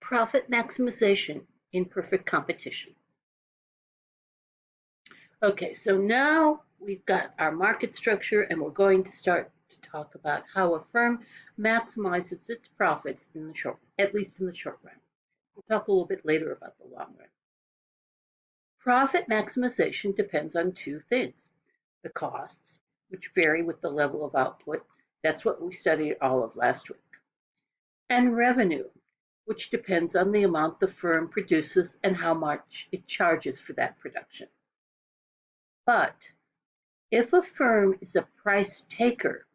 Profit maximization in perfect competition. Okay, so now we've got our market structure and we're going to start to talk about how a firm maximizes its profits in the short, at least in the short run. We'll talk a little bit later about the long run. Profit maximization depends on two things: the costs, which vary with the level of output. That's what we studied all of last week. And revenue, which depends on the amount the firm produces and how much it charges for that production. But if a firm is a price taker,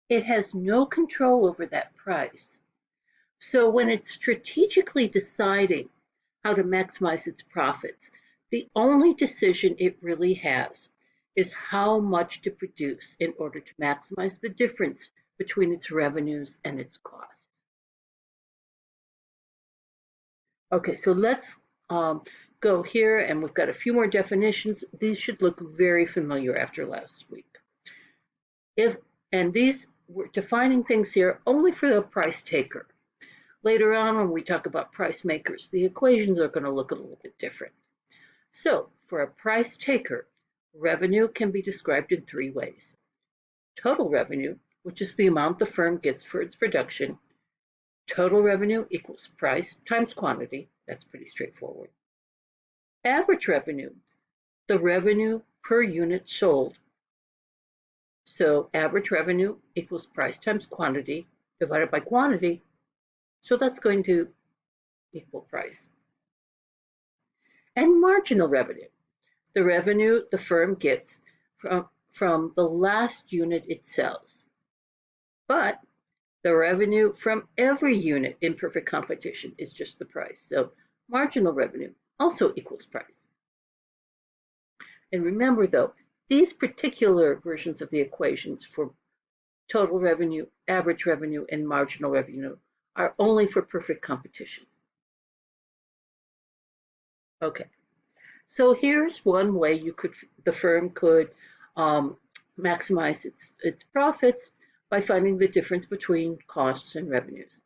it has no control over that price. So when it's strategically deciding how to maximize its profits, the only decision it really has is how much to produce in order to maximize the difference between its revenues and its costs. Okay, so let's go here, and we've got a few more definitions. These should look very familiar after last week. These we're defining things here only for the price taker. Later on, when we talk about price makers, the equations are going to look a little bit different. So for a price taker, revenue can be described in three ways: total revenue, which is the amount the firm gets for its production. Total revenue equals price times quantity. That's pretty straightforward. Average revenue, the revenue per unit sold. So average revenue equals price times quantity divided by quantity. So that's going to equal price. And marginal revenue, the revenue the firm gets from the last unit it sells. But the revenue from every unit in perfect competition is just the price. So marginal revenue also equals price. And remember though, these particular versions of the equations for total revenue, average revenue, and marginal revenue are only for perfect competition. Okay, so here's one way the firm could maximize its profits by finding the difference between costs and revenues.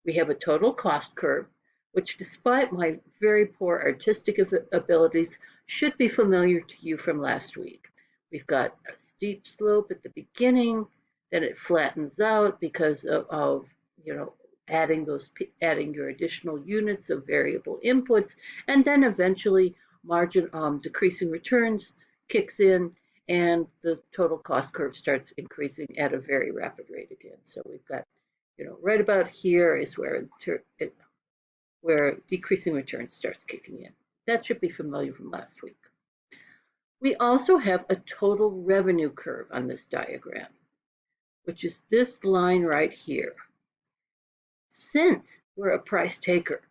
We have a total cost curve, which, despite my very poor artistic abilities, should be familiar to you from last week. We've got a steep slope at the beginning, then it flattens out because of adding your additional units of variable inputs, and then eventually decreasing returns kicks in, and the total cost curve starts increasing at a very rapid rate again. So we've got, right about here is where decreasing returns starts kicking in. That should be familiar from last week. We also have a total revenue curve on this diagram, which is this line right here. Since we're a price taker,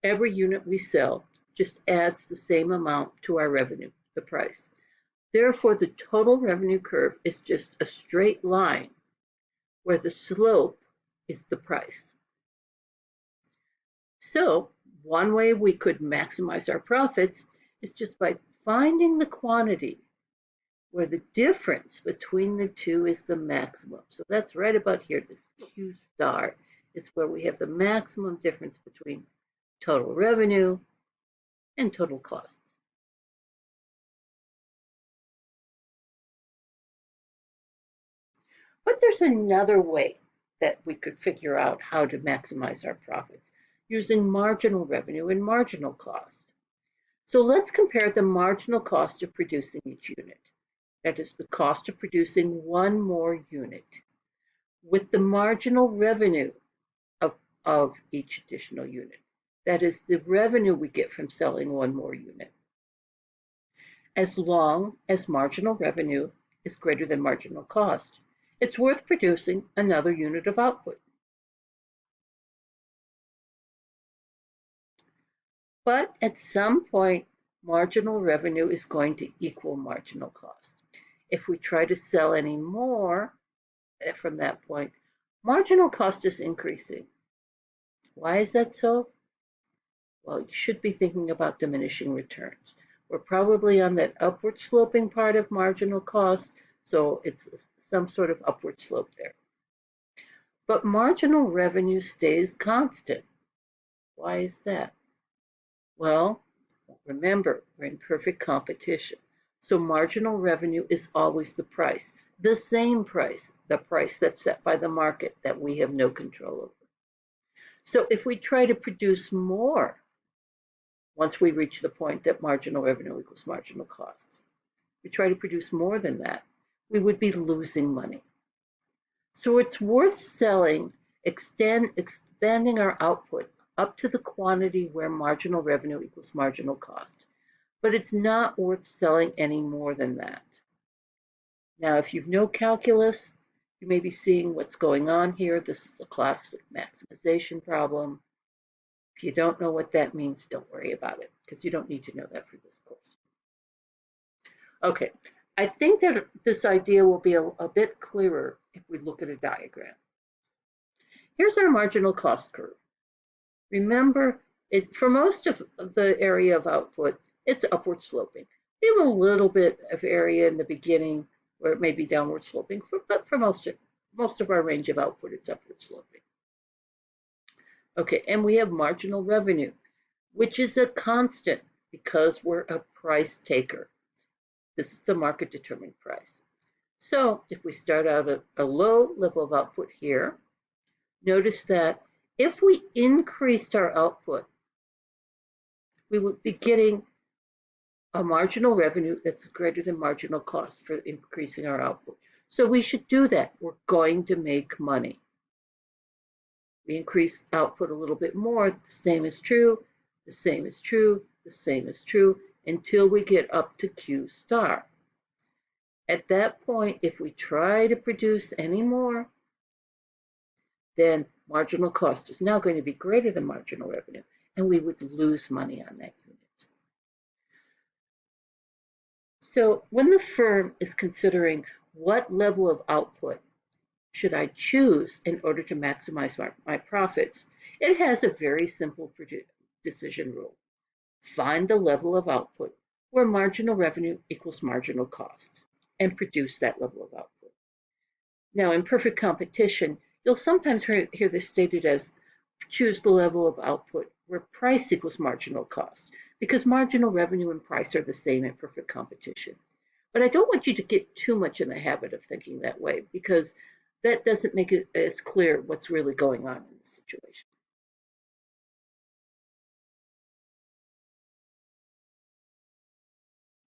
every unit we sell just adds the same amount to our revenue, the price. Therefore, the total revenue curve is just a straight line where the slope is the price. So one way we could maximize our profits is just by finding the quantity where the difference between the two is the maximum. So that's right about here. This Q star is where we have the maximum difference between total revenue and total costs. But there's another way that we could figure out how to maximize our profits using marginal revenue and marginal cost. So let's compare the marginal cost of producing each unit, that is the cost of producing one more unit, with the marginal revenue of each additional unit. That is the revenue we get from selling one more unit. As long as marginal revenue is greater than marginal cost, it's worth producing another unit of output. But at some point, marginal revenue is going to equal marginal cost. If we try to sell any more from that point, marginal cost is increasing. Why is that so? Well, you should be thinking about diminishing returns. We're probably on that upward sloping part of marginal cost, so it's some sort of upward slope there. But marginal revenue stays constant. Why is that? Well, remember, we're in perfect competition. So marginal revenue is always the price, the same price, the price that's set by the market that we have no control over. So if we try to produce more, once we reach the point that marginal revenue equals marginal costs, we try to produce more than that, we would be losing money. So it's worth expanding our output up to the quantity where marginal revenue equals marginal cost. But it's not worth selling any more than that. Now, if you've no calculus, you may be seeing what's going on here. This is a classic maximization problem. If you don't know what that means, don't worry about it, because you don't need to know that for this course. Okay, I think that this idea will be a bit clearer if we look at a diagram. Here's our marginal cost curve. Remember, for most of the area of output, it's upward sloping. We have a little bit of area in the beginning where it may be downward sloping, but for most of our range of output, it's upward sloping. Okay, and we have marginal revenue, which is a constant because we're a price taker. This is the market determined price. So if we start out at a low level of output here, notice that if we increased our output, we would be getting a marginal revenue that's greater than marginal cost for increasing our output. So we should do that. We're going to make money. We increase output a little bit more, the same is true, the same is true, the same is true, until we get up to Q star. At that point, if we try to produce any more, then marginal cost is now going to be greater than marginal revenue, and we would lose money on that unit. So when the firm is considering what level of output should I choose in order to maximize my profits, it has a very simple decision rule. Find the level of output where marginal revenue equals marginal cost and produce that level of output. Now, in perfect competition, you'll sometimes hear this stated as choose the level of output where price equals marginal cost, because marginal revenue and price are the same in perfect competition. But I don't want you to get too much in the habit of thinking that way, because that doesn't make it as clear what's really going on in the situation.